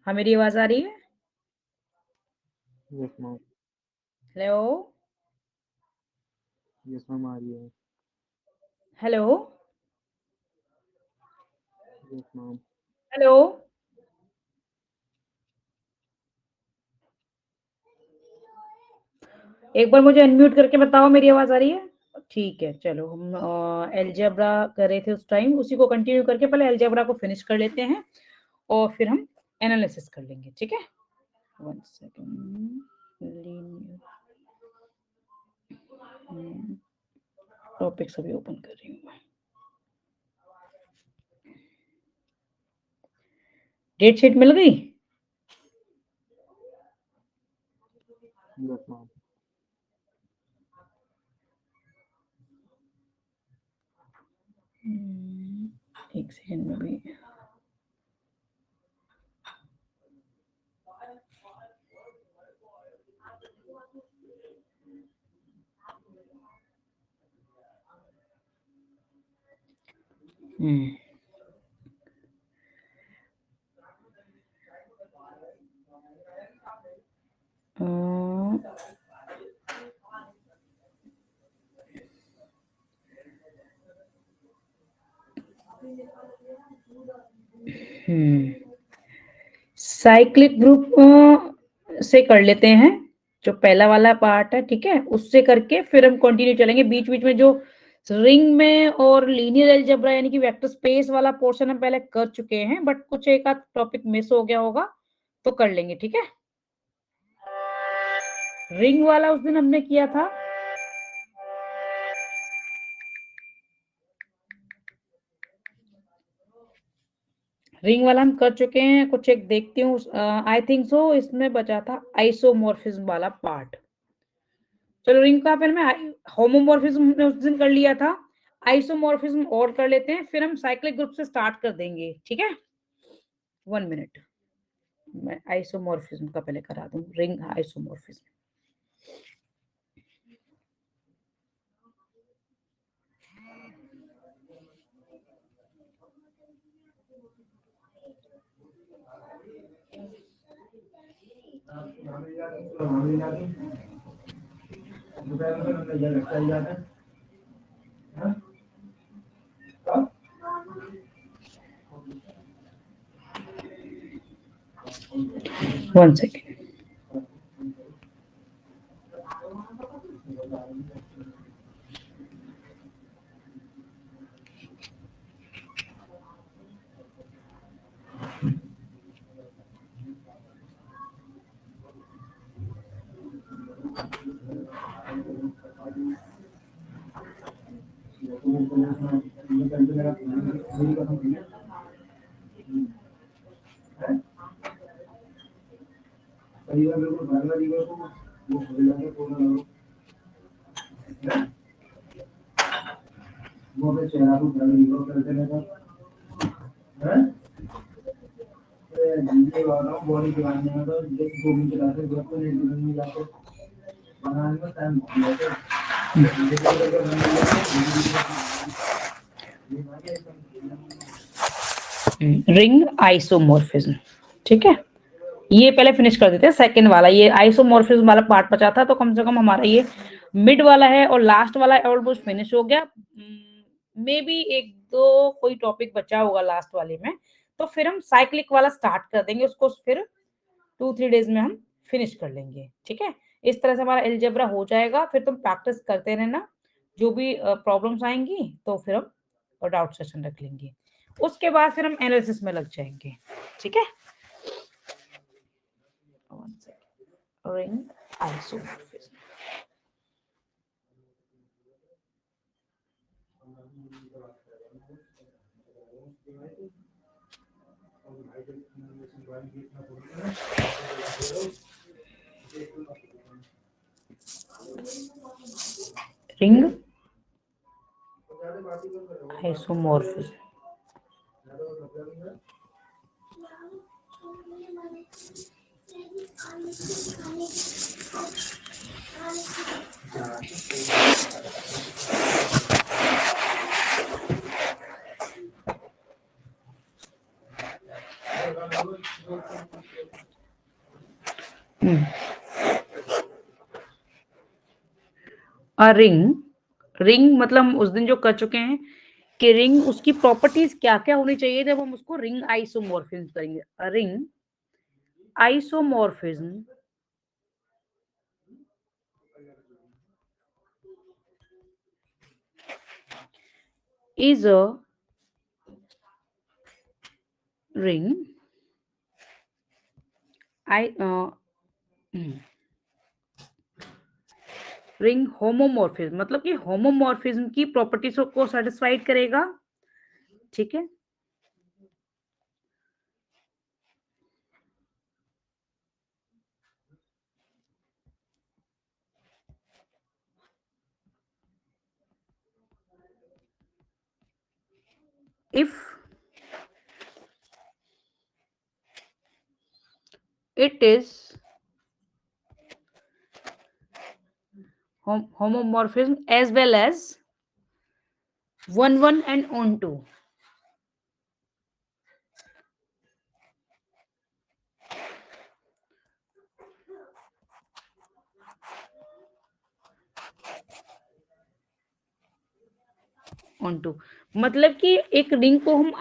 हाँ, मेरी आवाज आ रही है? Yes ma'am. Hello yes ma'am आ रही है। Hello yes ma'am. हेलो एक बार मुझे अनम्यूट करके बताओ मेरी आवाज आ रही है? ठीक है, चलो हम अलजेब्रा कर रहे थे उस टाइम, उसी को कंटिन्यू करके पहले अलजेब्रा को फिनिश कर लेते हैं और फिर हम एनालिसिस कर लेंगे, ठीक है? 1 सेकंड, टॉपिक्स अभी ओपन कर रही हूँ। डेट शीट मिल गई? Yes ma'am. एक सेकंड में भी साइक्लिक ग्रुप से कर लेते हैं, जो पहला वाला पार्ट है, ठीक है? उससे करके फिर हम कंटिन्यू चलेंगे। बीच बीच में जो रिंग में और लीनियर अलजेब्रा यानी कि वेक्टर स्पेस वाला पोर्शन हम पहले कर चुके हैं, बट कुछ एक आध टॉपिक मिस हो गया होगा तो कर लेंगे, ठीक है? रिंग वाला उस दिन हमने किया था, रिंग वाला हम कर चुके हैं। कुछ एक देखती हूँ, आई थिंक सो इसमें बचा था आइसोमॉर्फिज्म वाला पार्ट। चलो रिंग का फिर मैं होमोमॉर्फिज्म हमने उस दिन कर लिया था, आइसोमॉर्फिज्म और कर लेते हैं, फिर हम साइक्लिक ग्रुप से स्टार्ट कर देंगे, ठीक है? 1 मिनट, मैं आइसोमॉर्फिज्म का पहले करा दूं, ring isomorphism. One second. Ring isomorphism, ठीक है? ये पहले फिनिश कर देते हैं सेकंड वाला। ये आइसोमॉर्फिज्म वाला पार्ट बचा था, तो कम से कम हमारा ये मिड वाला है और लास्ट वाला ऑलमोस्ट फिनिश हो गया। मे बी एक दो कोई टॉपिक बचा होगा लास्ट वाले में, तो फिर हम साइक्लिक वाला स्टार्ट कर देंगे, उसको फिर 2-3 डेज में हम फिनिश कर लेंगे, ठीक है? इस तरह से हमारा अलजेब्रा हो जाएगा। फिर तुम प्रैक्टिस करते रहना, जो भी प्रॉब्लम्स आएंगी तो फिर हम डाउट सेशन रख लेंगे। उसके बाद फिर हम एनालिसिस में लग जाएंगे, ठीक है? Ring isomorphism, ring isomorphism. A ring मतलब हम उस दिन जो कर चुके हैं कि रिंग उसकी प्रॉपर्टीज क्या क्या होनी चाहिए जब हम उसको रिंग आइसोमॉर्फिज्म करेंगे। Ring isomorphism is a ring I ring homomorphism मतलब कि होमोमॉर्फिज्म की प्रॉपर्टीज को सेटिस्फाइड करेगा। ठीक है, if it is homomorphism as well as one and on two। On two मतलब कि एक रिंग को हम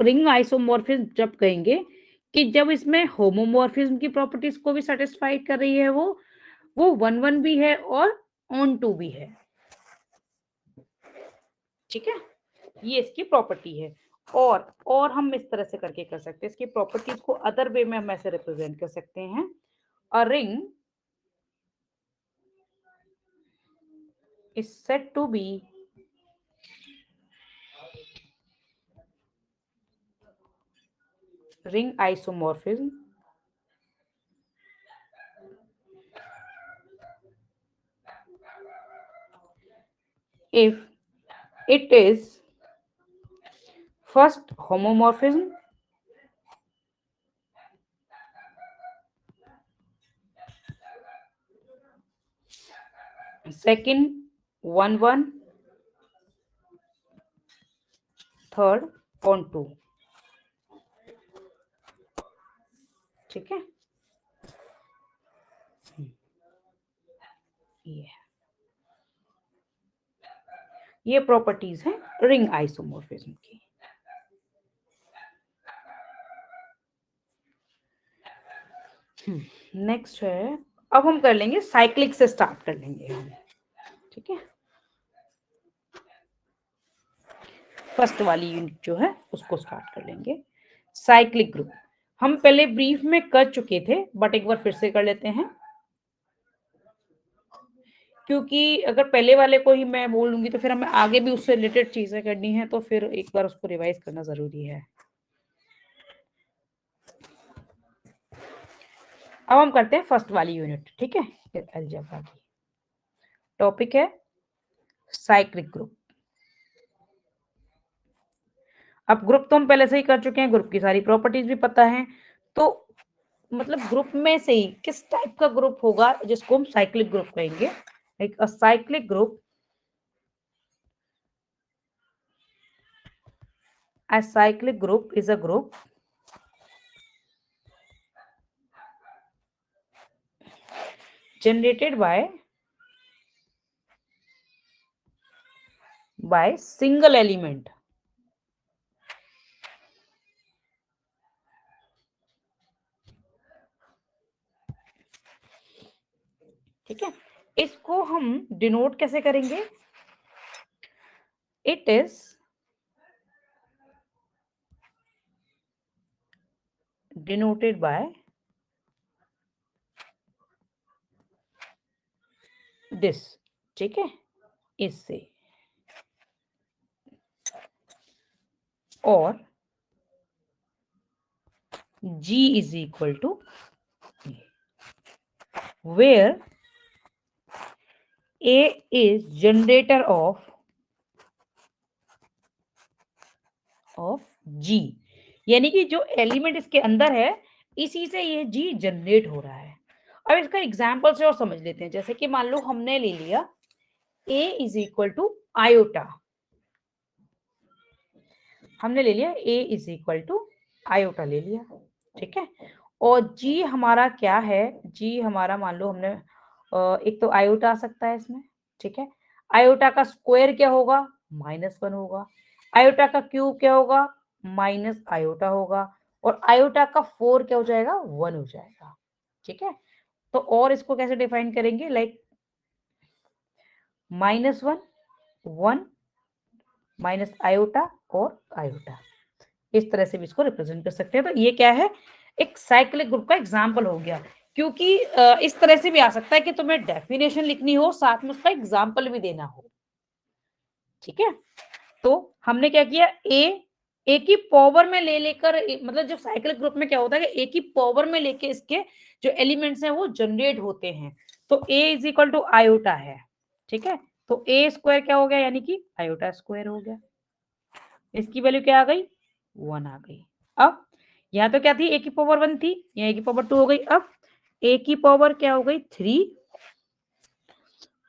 रिंग आइसोमॉर्फिज्म जब कहेंगे कि जब इसमें होमोमॉर्फिज्म की प्रॉपर्टीज को भी सेटिस्फाइड कर रही है, वो वन भी है और ऑन टू भी है। ठीक है, ये इसकी प्रॉपर्टी है। और हम इस तरह से करके कर सकते हैं, इसकी प्रॉपर्टीज को अदर वे में हम ऐसे रिप्रेजेंट कर सकते हैं। A ring is said to be ring isomorphism if it is first homomorphism, second one, third on two। ठीक है, ये प्रॉपर्टीज हैं रिंग आइसोमॉर्फिज्म की। नेक्स्ट है, अब हम कर लेंगे साइक्लिक से स्टार्ट कर लेंगे हम। ठीक है, फर्स्ट वाली यूनिट जो है उसको स्टार्ट कर लेंगे। साइक्लिक ग्रुप हम पहले ब्रीफ में कर चुके थे, बट एक बार फिर से कर लेते हैं, क्योंकि अगर पहले वाले को ही मैं बोलूंगी तो फिर हमें आगे भी उससे रिलेटेड चीजें करनी है, तो फिर एक बार उसको रिवाइज करना जरूरी है। अब हम करते हैं फर्स्ट वाली यूनिट। ठीक है, अलजेब्रा की टॉपिक है साइक्लिक ग्रुप। अब ग्रुप तो हम पहले से ही कर चुके हैं, ग्रुप की सारी प्रॉपर्टीज भी पता है, तो मतलब ग्रुप में से ही किस टाइप का ग्रुप होगा जिसको हम साइक्लिक ग्रुप कहेंगे। एक cyclic group, a cyclic group is a group generated by single element। ठीक है, इसको हम डिनोट कैसे करेंगे? It is denoted by this. ठीक है, इससे, और G is equal to where A is generator of G, यानी कि जो एलिमेंट इसके अंदर है इसी से ये G जनरेट हो रहा है। अब इसका एग्जाम्पल से और समझ लेते हैं, जैसे कि मान लो हमने ले लिया A is equal to iota, हमने ले लिया A is equal to iota ले लिया। ठीक है, और जी हमारा क्या है, जी हमारा मान लो हमने एक तो आयोटा आ सकता है इसमें, ठीक है। आयोटा का स्क्वायर क्या होगा, -1 होगा। आयोटा का क्यूब क्या होगा, माइनस आयोटा होगा। और आयोटा का 4 क्या हो जाएगा, 1 हो जाएगा, ठीक है। तो और इसको कैसे डिफाइन करेंगे, लाइक -1, 1 माइनस आयोटा और आयोटा, इस तरह से भी इसको रिप्रेजेंट कर सकते हैं। तो ये क्या है, एक साइक्लिक ग्रुप का एग्जाम्पल हो गया। क्योंकि इस तरह से भी आ सकता है कि तुम्हें डेफिनेशन लिखनी हो, साथ में उसका एग्जाम्पल भी देना हो, ठीक है। तो हमने क्या किया, ए की पावर में ले लेकर, मतलब जो साइक्लिक ग्रुप में क्या होता है कि ए की पावर में लेके इसके जो एलिमेंट्स हैं वो जनरेट होते हैं। तो ए इज इक्वल टू आयोटा है, ठीक है। तो ए स्क्वायर क्या हो गया, यानी कि आयोटा स्क्वायर हो गया। इसकी वैल्यू क्या आ गई, 1 आ गई। अब यहाँ तो क्या थी, ए की पावर 1 थी, यहाँ ए की पावर 2 हो गई। अब ए की पावर क्या हो गई, 3,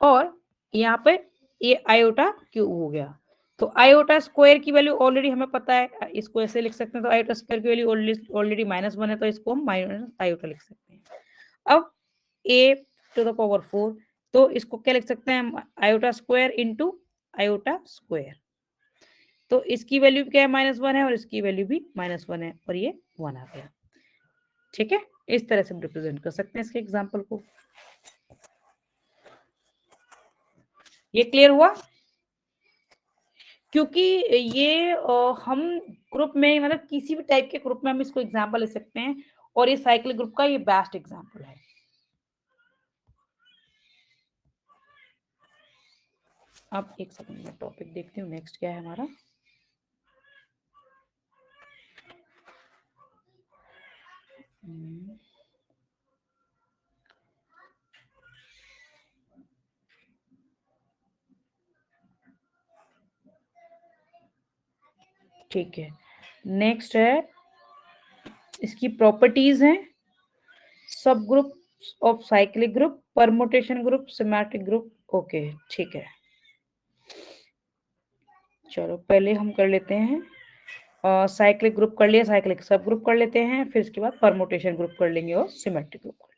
और यहाँ पे ये आयोटा क्यूब हो गया। तो आयोटा स्क्वायर की वैल्यू ऑलरेडी हमें पता है, इसको ऐसे लिख सकते हैं। तो आयोटा स्क्वायर की वैल्यू ऑलरेडी -1 है, तो इसको हम माइनस आयोटा लिख सकते हैं। अब ए टू द पावर 4, तो इसको क्या लिख सकते हैं, iota square into iota square. तो इसकी वैल्यू क्या है, -1 है, और इसकी वैल्यू भी -1 है, और ये 1 आ गया, ठीक है। इस तरह से हम रिप्रेजेंट कर सकते हैं इसके एग्जाम्पल को। ये क्लियर हुआ, क्योंकि ये हम ग्रुप में, मतलब किसी भी टाइप के ग्रुप में हम इसको एग्जाम्पल ले सकते हैं, और ये साइक्लिक ग्रुप का ये बेस्ट एग्जाम्पल है। अब एक सेकंड में टॉपिक देखती हूँ, नेक्स्ट क्या है हमारा। ठीक है, नेक्स्ट है, इसकी प्रॉपर्टीज हैं, सब group of cyclic group, permutation group, symmetric group. Okay, ठीक है, चलो पहले हम कर लेते हैं साइक्लिक ग्रुप कर लिया, साइक्लिक सब ग्रुप कर लेते हैं, फिर इसके बाद परमुटेशन ग्रुप कर लेंगे और सिमेट्रिक ग्रुप कर लेंगे।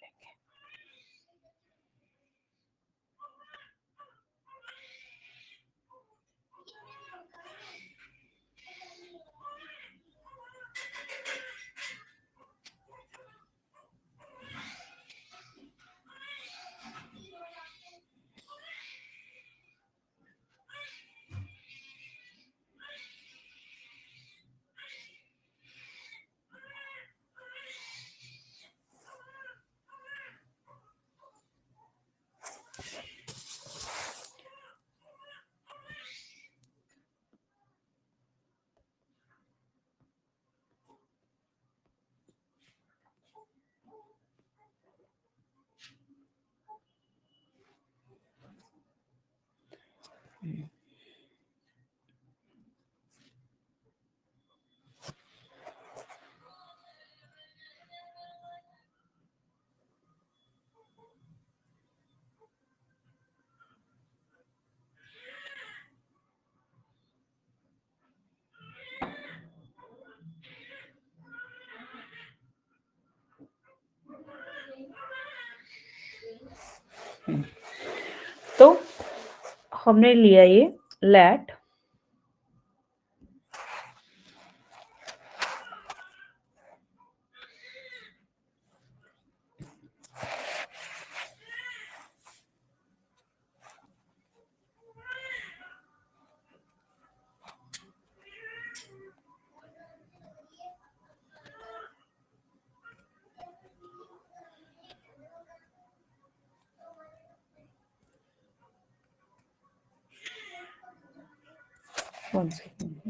तो हमने लिया ये let one second,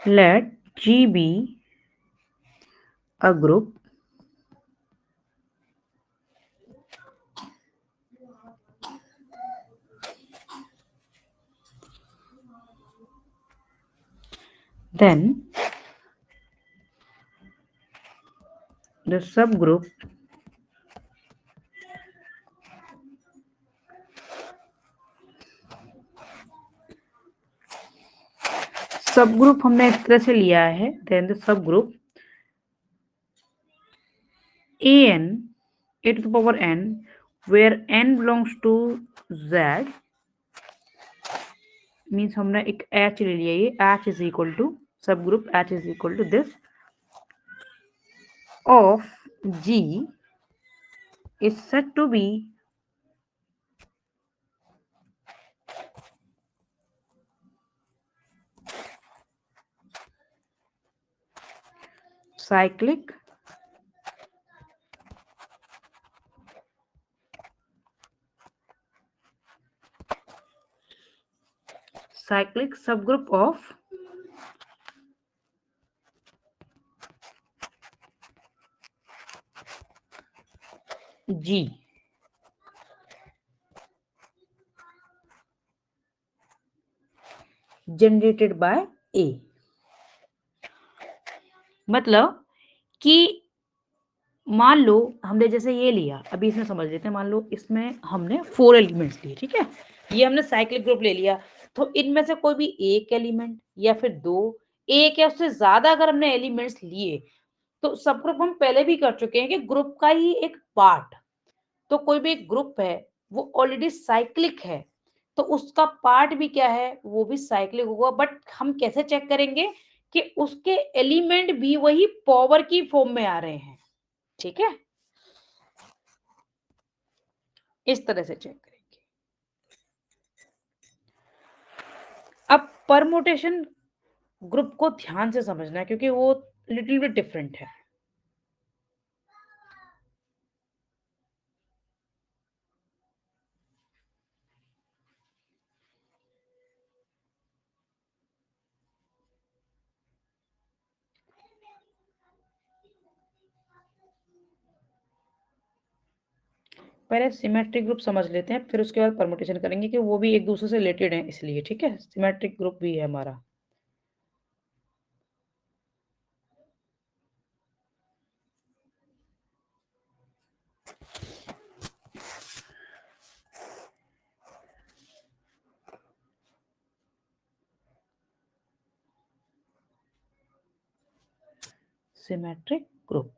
let G be a group then the subgroup हमने इस तरह से लिया है, then the subgroup an a to the power n where n belongs to z means हमने एक h ले लिया, ये h is equal to subgroup h is equal to this of G is said to be cyclic subgroup of G generated by A। मतलब कि मान लो हमने जैसे ये लिया, अभी इसमें समझ लेते हैं, मान लो इसमें हमने 4 एलिमेंट्स लिए, ठीक है, ये हमने साइक्लिक ग्रुप ले लिया, तो इनमें से कोई भी एक एलिमेंट या फिर दो, एक या उससे ज्यादा अगर हमने एलिमेंट्स लिए तो सब ग्रुप हम पहले भी कर चुके हैं कि ग्रुप का ही एक पार्ट, तो कोई भी एक ग्रुप है वो ऑलरेडी साइक्लिक है तो उसका पार्ट भी क्या है, वो भी साइक्लिक होगा। बट हम कैसे चेक करेंगे कि उसके एलिमेंट भी वही पावर की फॉर्म में आ रहे हैं, ठीक है, इस तरह से चेक करेंगे। अब परमुटेशन ग्रुप को ध्यान से समझना है क्योंकि वो लिटिल बिट डिफरेंट है। पहले सिमेट्रिक ग्रुप समझ लेते हैं, फिर उसके बाद परमुटेशन करेंगे कि वो भी एक दूसरे से रिलेटेड है इसलिए, ठीक है, सिमेट्रिक ग्रुप भी है हमारा। सिमेट्रिक ग्रुप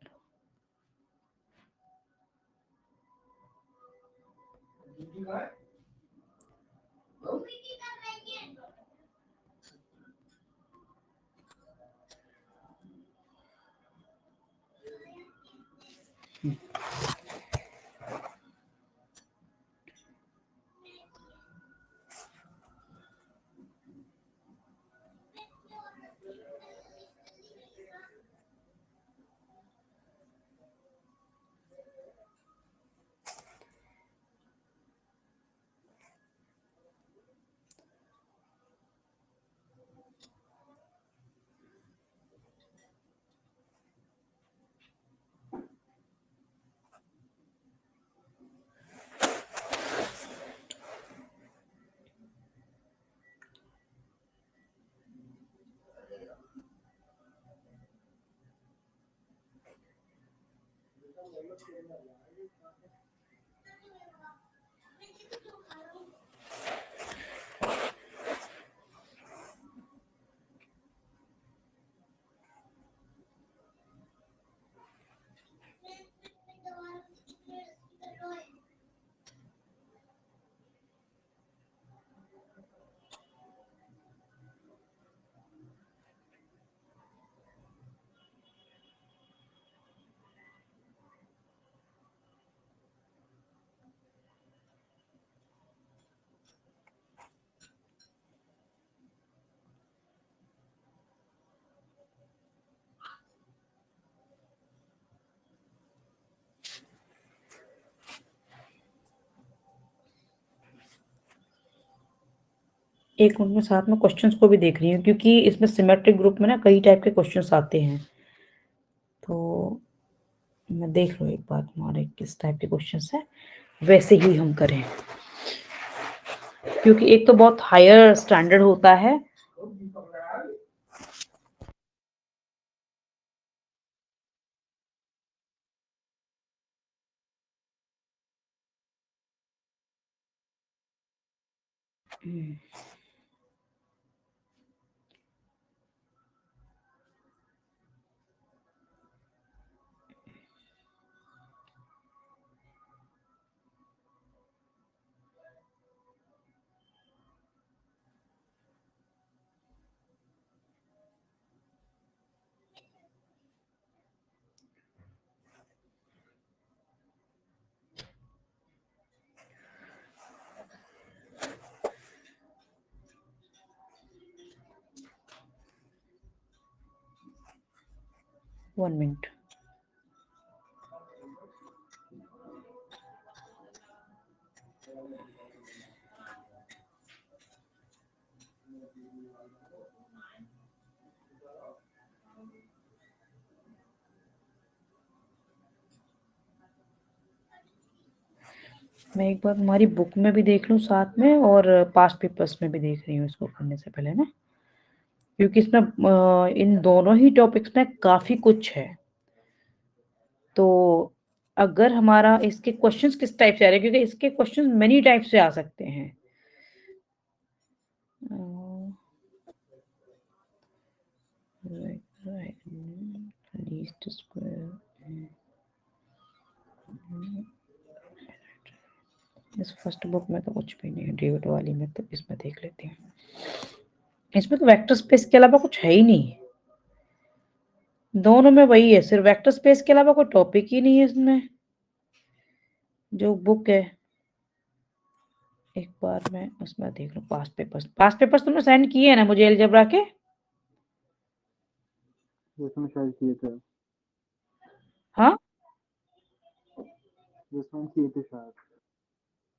एक मिनट में साथ में क्वेश्चंस को भी देख रही हूँ, क्योंकि इसमें सिमेट्रिक ग्रुप में ना कई टाइप के क्वेश्चंस आते हैं, तो मैं देख लूँ एक बार हमारे किस टाइप के क्वेश्चंस है, वैसे ही हम करें, क्योंकि एक तो बहुत हायर स्टैंडर्ड होता है। One minute. मैं एक बार हमारी बुक में भी देख लूं साथ में, और पास्ट पेपर्स में भी देख रही हूँ इसको करने से पहले ना, क्योंकि इसमें इन दोनों ही टॉपिक्स में काफी कुछ है। तो अगर हमारा इसके क्वेश्चंस किस टाइप से आ रहे हैं, क्योंकि इसके क्वेश्चंस मेनी टाइप से आ सकते हैं। लीस्ट स्क्वायर, इस फर्स्ट बुक में तो कुछ भी नहीं है, डेविड वाली में, तो इसमें देख लेते हैं। इसमें तो वेक्टर स्पेस के अलावा कुछ है ही नहीं, दोनों में वही है, सिर्फ वेक्टर स्पेस के अलावा कोई टॉपिक ही नहीं है इसमें जो बुक है। एक बार मैं उसमें देख लूं पास्ट पेपर्स तुमने सेंड किए है ना मुझे अलजेब्रा के? जिसमें शायद किए थे, हाँ, जिसमें किए थे शायद।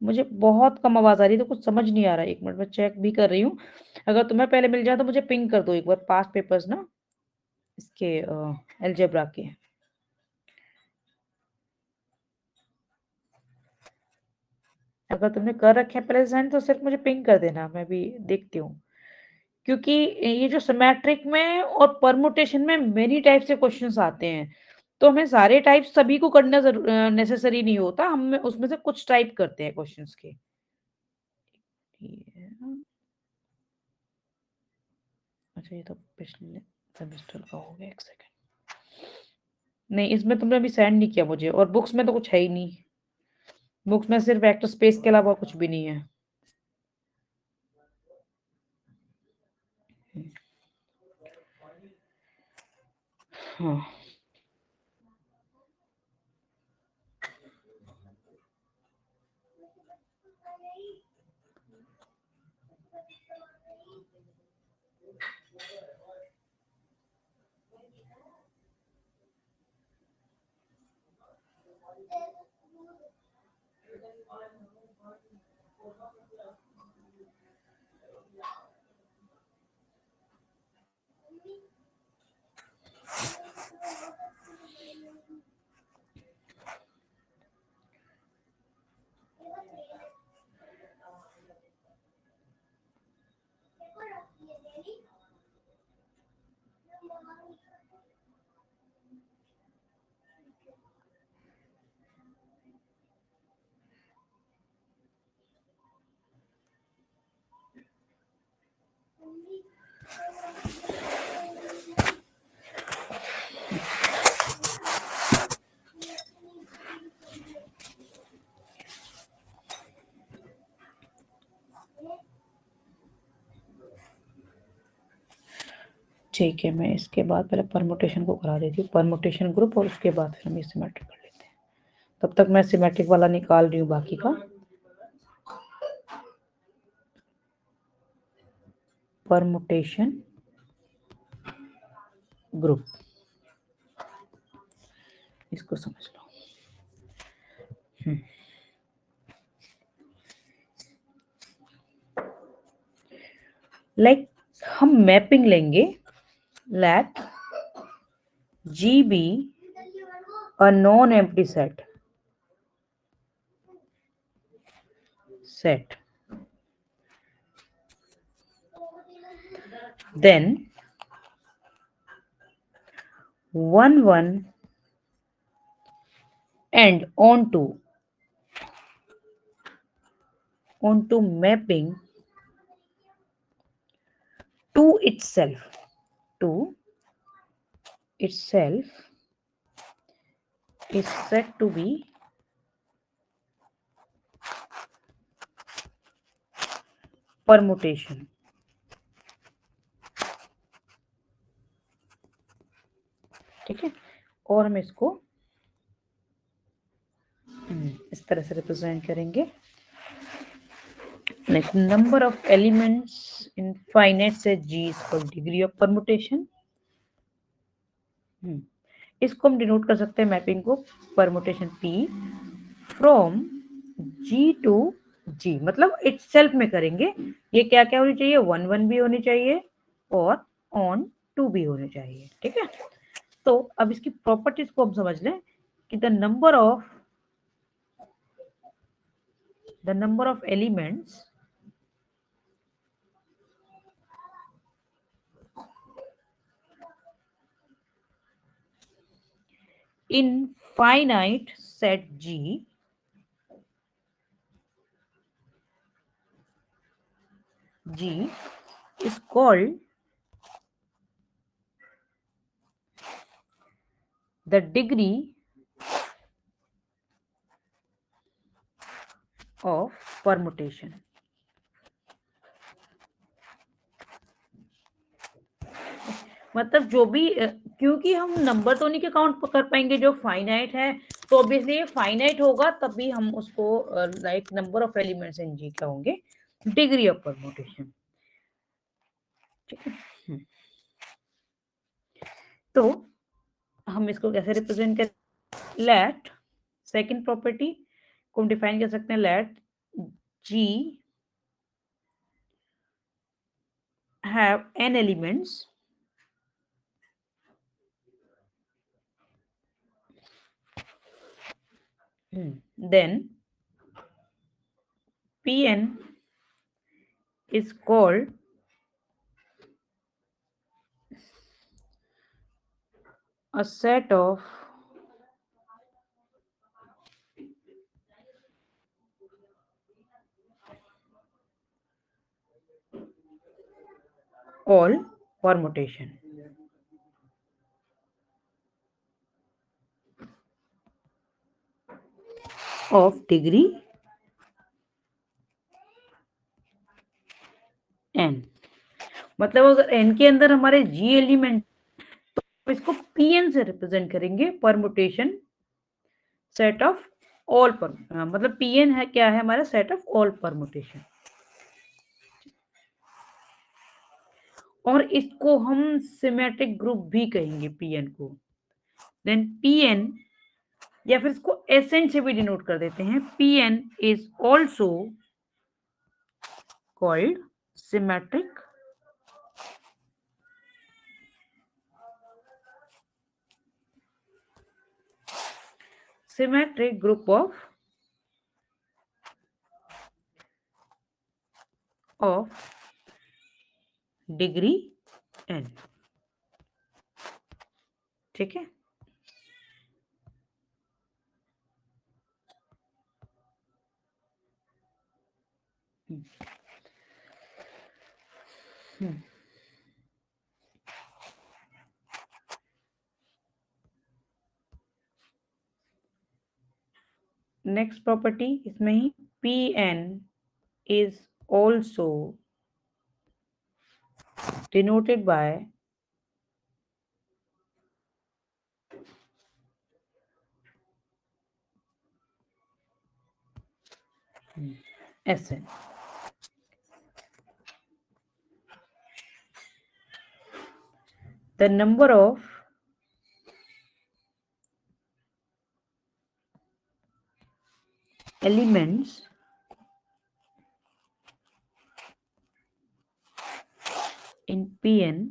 मुझे बहुत कम आवाज आ रही है, तो कुछ समझ नहीं आ रहा है। एक मिनट मैं चेक भी कर रही हूँ, अगर तुम्हें पहले मिल जाए तो मुझे पिंग कर दो एक बार पास्ट पेपर्स ना, इसके अलजेब्रा के। अगर तुमने कर रखे हैं पहले सेंड तो सिर्फ मुझे पिंग कर देना, मैं भी देखती हूँ, क्योंकि ये जो सिमेट्रिक में और परमुटेशन में मेनी टाइप से क्वेश्चंस आते हैं, तो हमें सारे टाइप सभी को करना नेसेसरी नहीं होता, हम उसमें से कुछ टाइप करते हैं क्वेश्चंस के। अच्छा, ये तो पिछले सेमेस्टर का हो गया, एक सेकंड। नहीं, इसमें तुमने अभी सेंड नहीं किया मुझे, और बुक्स में तो कुछ है ही नहीं, बुक्स में सिर्फ वेक्टर स्पेस के अलावा कुछ भी नहीं है। हाँ, ठीक है, मैं इसके बाद पहले परमुटेशन को करा देती हूँ, परमुटेशन ग्रुप, और उसके बाद फिर हम ये सिमेट्रिक कर लेते हैं। तब तक मैं सिमेट्रिक वाला निकाल रही हूँ बाकी का। परमुटेशन ग्रुप, इसको समझ लो। लाइक हम मैपिंग लेंगे, let G be a non-empty set. Then 1 1 and onto mapping to itself is said to be permutation. ठीक है, और हम इसको इस तरह से रिप्रेजेंट करेंगे, like number of elements in finite set G is called degree of permutation. इसको हम डिनोट कर सकते हैं मैपिंग को permutation P from G to G, मतलब इटसेल्फ में करेंगे। ये क्या क्या होनी चाहिए, 1 1 भी होनी चाहिए और ऑन 2 भी होने चाहिए। ठीक है, तो अब इसकी प्रॉपर्टीज को हम समझ लें कि the number of elements in finite set G is called the degree of permutation. मतलब जो भी, क्योंकि हम नंबर तो नहीं के काउंट कर पाएंगे जो फाइनाइट है, तो ऑब्वियसली ये फाइनाइट होगा तभी हम उसको like number of elements in G क्या होंगे, डिग्री ऑफ परमुटेशन। ठीक है, तो हम इसको कैसे रिप्रेजेंट कर, लेट सेकंड प्रॉपर्टी को हम डिफाइन कर सकते हैं, let G have n elements then Pn is called a set of all permutation. Of degree n, मतलब अगर n के अंदर हमारे g एलिमेंट तो इसको Pn से रिप्रेजेंट करेंगे, परमुटेशन सेट ऑफ ऑल पर, मतलब Pn है क्या है हमारा, सेट ऑफ ऑल परमुटेशन। और इसको हम सिमेट्रिक ग्रुप भी कहेंगे Pn को। देन Pn, या फिर इसको Sn से भी डिनोट कर देते हैं, Pn is also called symmetric group of degree n। ठीक है, नेक्स्ट प्रॉपर्टी इसमें ही, Pn is also denoted by Sn। The number of elements in Pn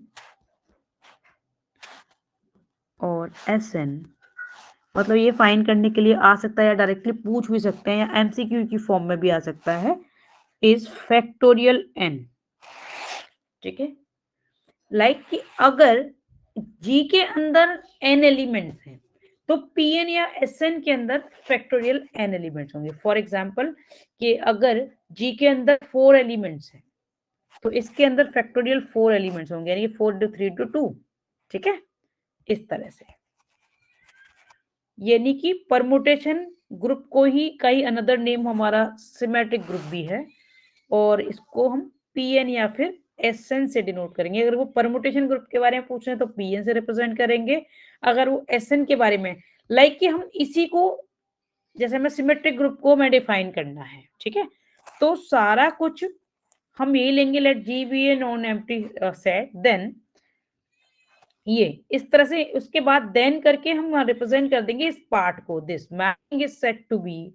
और Sn, मतलब ये फाइंड करने के लिए आ सकता है या डायरेक्टली पूछ भी सकते हैं या एमसीक्यू की फॉर्म में भी आ सकता है, इज फैक्टोरियल n। ठीक है, लाइक कि अगर G के अंदर n एलिमेंट्स हैं तो Pn या Sn के अंदर फैक्टोरियल n एलिमेंट्स होंगे। फॉर एग्जांपल कि अगर G के अंदर 4 एलिमेंट्स हैं तो इसके अंदर फैक्टोरियल 4 एलिमेंट्स होंगे, यानी 4 into 3 into 2। ठीक है, इस तरह से, यानी कि परमुटेशन ग्रुप को ही कई अनदर नेम हमारा सिमेट्रिक ग्रुप भी है, और इसको हम Pn या फिर Sn से डिनोट करेंगे। अगर वो परमुटेशन ग्रुप के बारे में पूछ रहे हैं तो Pn से रिप्रेजेंट करेंगे, अगर वो Sn के बारे में, लाइक कि हम इसी को, जैसे हमें सिमेट्रिक ग्रुप को मैं डिफाइन करना है, ठीक है, तो सारा कुछ हम यही लेंगे, let G be a non empty set, then ये इस तरह से, उसके बाद देन करके हम रिप्रेजेंट कर देंगे इस पार्ट को, this mapping is said to be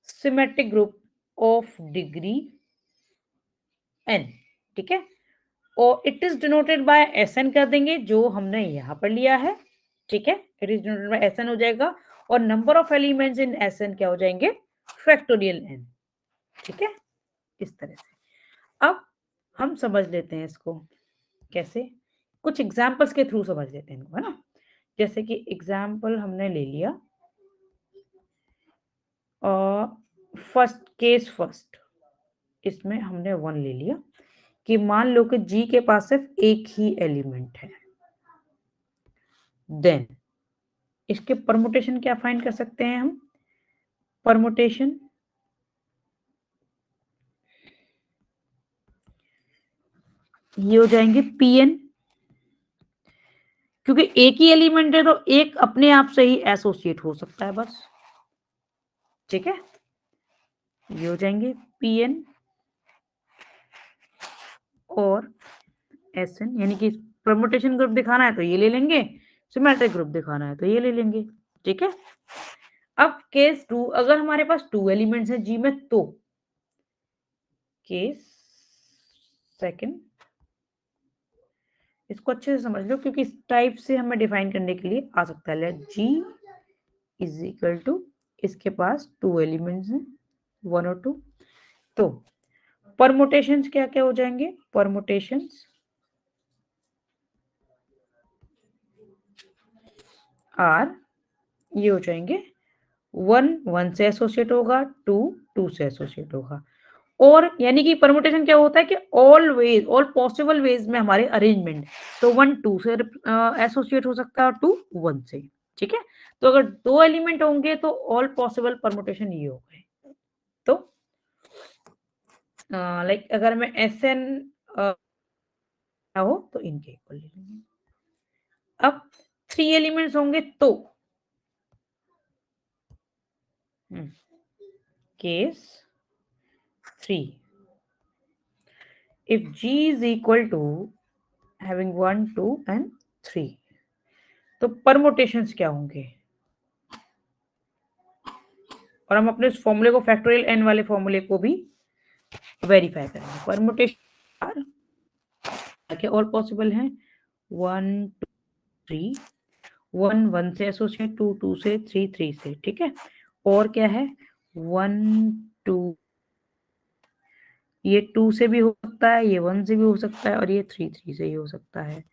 symmetric group of degree n। ठीक है, और it is denoted by Sn कर देंगे जो हमने यहां पर लिया है। ठीक है, it is denoted by Sn हो जाएगा, और number of elements in Sn क्या हो जाएंगे, फैक्टोरियल n। ठीक है, इस तरह से। अब हम समझ लेते हैं इसको कैसे, कुछ एग्जांपल्स के थ्रू समझ लेते हैं इनको, है ना। जैसे कि एग्जाम्पल हमने ले लिया, फर्स्ट, इसमें हमने 1 ले लिया कि मान लो कि G के पास सिर्फ एक ही एलिमेंट है, देन इसके परमुटेशन क्या फाइंड कर सकते हैं हम, परमुटेशन ये हो जाएंगे Pn, क्योंकि एक ही एलिमेंट है तो एक अपने आप से ही एसोसिएट हो सकता है बस। ठीक है, ये हो जाएंगे Pn और Sn, यानी कि परमुटेशन ग्रुप दिखाना है तो ये ले लेंगे, सिमेट्रिक ग्रुप दिखाना है तो ये ले लेंगे। ठीक है, अब केस 2, अगर हमारे पास 2 एलिमेंट्स हैं G में, तो केस सेकंड, इसको अच्छे से समझ लो क्योंकि इस टाइप से हमें डिफाइन करने के लिए आ सकता है। Let G is equal to, इसके पास 2 एलिमेंट्स हैं 1 और 2, तो परमुटेशंस क्या क्या हो जाएंगे, परमुटेशंस आर ये हो जाएंगे 1 1 से एसोसिएट होगा, 2 2 से एसोसिएट होगा, और यानी कि परमुटेशन क्या होता है कि ऑलवेज, ऑल पॉसिबल वेज में हमारे अरेंजमेंट, तो 1 2 से एसोसिएट हो सकता है और 2 1 से। ठीक है, तो अगर 2 एलिमेंट होंगे तो ऑल पॉसिबल परमुटेशन ये हो गए। तो लाइक अगर मैं Sn हो तो इनके इक्वल ले लेंगे। अब 3 एलिमेंट्स होंगे तो case 3, if G is equal to having 1 2 and 3, तो परमुटेशंस क्या होंगे, और हम अपने इस फॉर्मूले को, फैक्टोरियल n वाले फॉर्मूले को भी वेरीफाई करेंगे। परमुटेशन क्या ऑल पॉसिबल हैं, 1 2 3, 1 1 से एसोसिएट, 2 2 से, 3 3 से। ठीक है, और क्या है 1 2, ये 2 से भी हो सकता है, ये 1 से भी हो सकता है, और ये 3 3 से ही हो सकता है।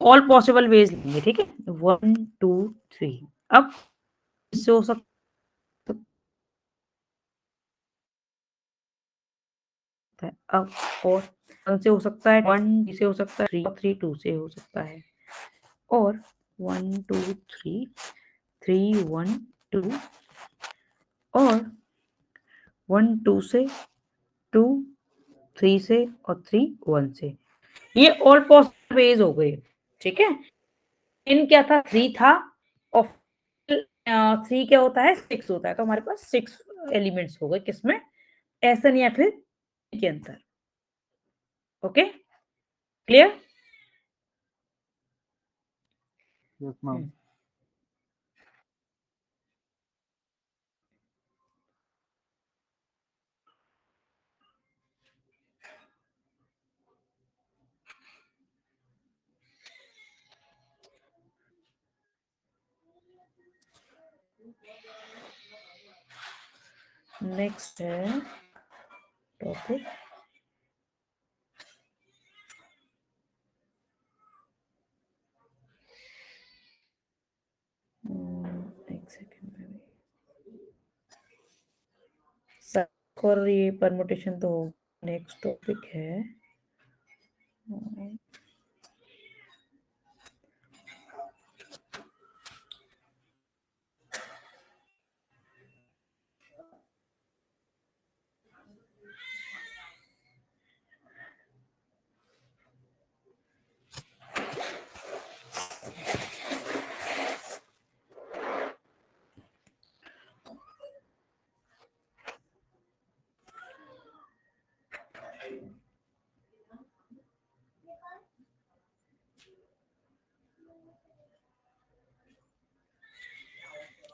ऑल पॉसिबल वेज लेंगे। ठीक है, 1 2 3, अब इससे हो सकता है, अब और 1 से हो सकता है, 1 से हो सकता है, 3 3 2 से हो सकता है, और 1 2 3 3 1 2, और 1 2 से, 2 3 से, और 3 1 से। ये ऑल पॉसिबल वेज हो गए। ठीक है, इन क्या था, 3 था, और 3 क्या होता है, 6 होता है, तो हमारे पास 6 एलिमेंट्स हो गए किसमें, Sn या फिर के अंदर। Okay, clear. Yes ma'am. Next है टॉपिक एक सेकेंड में और ये परमुटेशन तो नेक्स्ट टॉपिक है।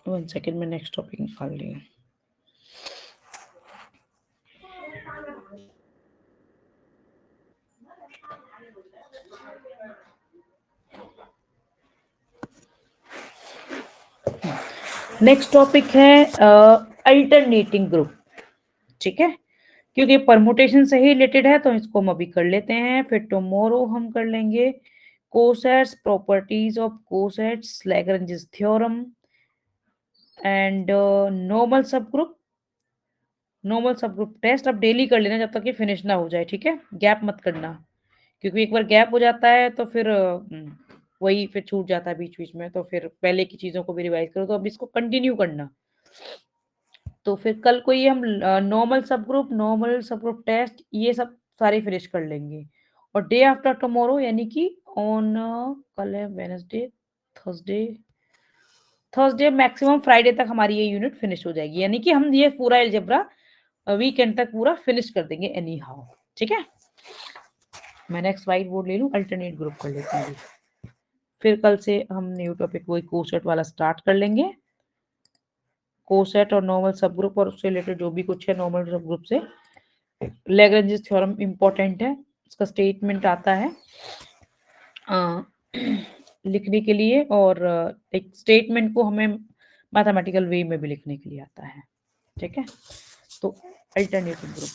वन सेकेंड में नेक्स्ट टॉपिक निकाल लिया। नेक्स्ट टॉपिक है अल्टरनेटिंग ग्रुप। ठीक है, क्योंकि परमुटेशन से ही रिलेटेड है तो इसको हम अभी कर लेते हैं, फिर टुमारो हम कर लेंगे cosets, properties of cosets, Lagrange's theorem and normal सब ग्रुप। नॉर्मल सब ग्रुप टेस्ट अब डेली कर लेना जब तक ये फिनिश ना हो जाए। ठीक है, गैप मत करना, क्योंकि एक बार गैप हो जाता है तो फिर वही फिर छूट जाता है बीच बीच में, तो फिर पहले की चीजों को भी रिवाइज करो। तो अब इसको कंटिन्यू करना। तो फिर कल को ये हम नॉर्मल सब ग्रुप टेस्ट ये सब सारे फिनिश कर लेंगे। और डे आफ्टर टुमारो यानी कि ऑन कल है Wednesday, Thursday Thursday maximum Friday तक हमारी ये यूनिट फिनिश हो जाएगी, यानी कि हम ये पूरा अलजेब्रा वीकेंड तक पूरा फिनिश कर देंगे एनी हाउ। ठीक है, मैं नेक्स्ट व्हाइट बोर्ड ले लूं, अल्टरनेट ग्रुप कर लेते हैं। फिर कल से हम न्यू टॉपिक वही कोसेट वाला स्टार्ट कर लेंगे। कोसेट और नॉर्मल सब ग्रुप और उससे रिलेटेड जो भी कुछ है नॉर्मल सब ग्रुप से। लैग्रेंजेस थ्योरम इंपॉर्टेंट है, इसका स्टेटमेंट आता है लिखने के लिए, और एक स्टेटमेंट को हमें मैथमेटिकल वे में भी लिखने के लिए आता है। ठीक है, तो alternative group.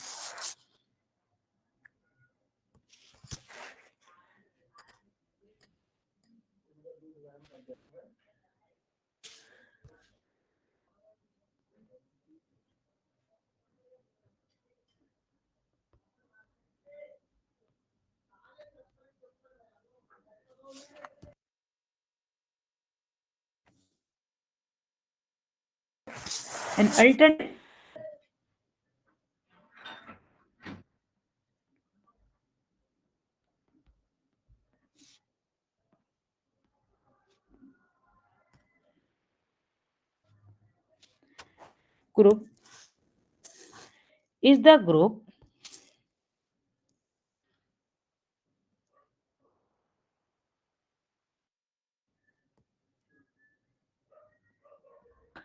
An alternate group is the group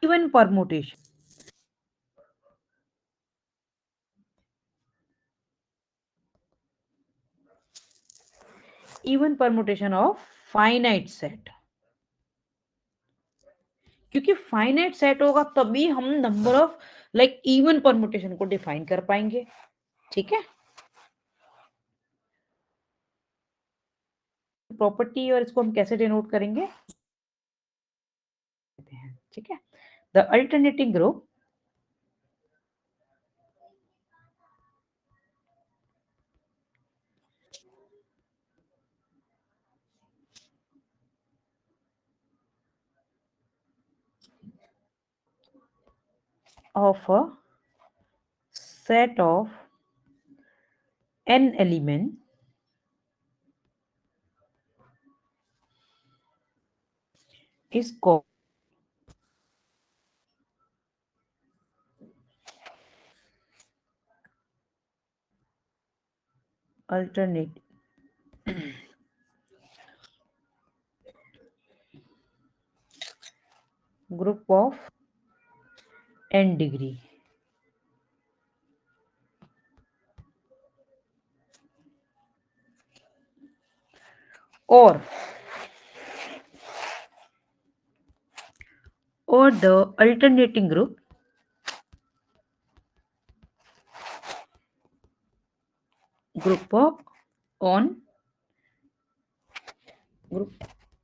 even permutation. Even permutation of finite set, क्योंकि फाइनाइट सेट होगा तभी हम number of like even permutation को डिफाइन कर पाएंगे। ठीक है, प्रॉपर्टी और इसको हम कैसे डिनोट करेंगे। ठीक है, the alternating group of a set of n element is called alternate group of n degree। or the alternating group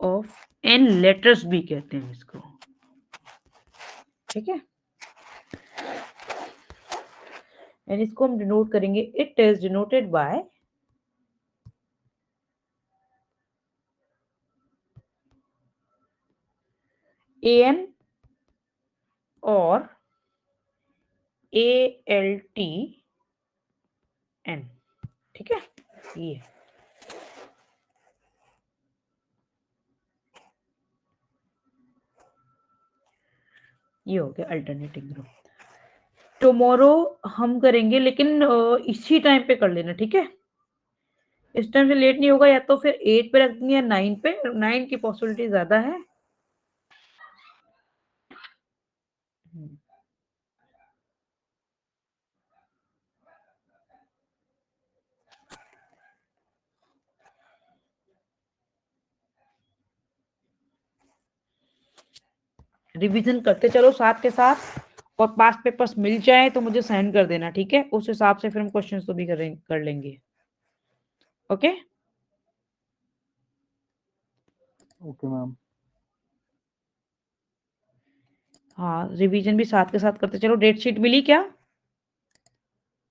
of n letters भी कहते हैं इसको, ठीक है। एंड इसको हम डिनोट करेंगे, it is denoted bye an और altn, ठीक है। ये हो गया अल्टरनेटिंग ग्रुप। टुमारो हम करेंगे, लेकिन इसी टाइम पे कर लेना, ठीक है। इस टाइम से लेट नहीं होगा, या तो फिर 8 पे रख देंगे या 9 पे, 9 की पॉसिबिलिटी ज्यादा है। रिवीजन करते चलो साथ के साथ, और पास्ट पेपर्स मिल जाए तो मुझे सेंड कर देना, ठीक है। उस हिसाब से फिर हम क्वेश्चंस तो भी कर लेंगे, ओके। Okay ma'am. हाँ, रिवीजन भी साथ के साथ करते चलो। डेट शीट मिली क्या?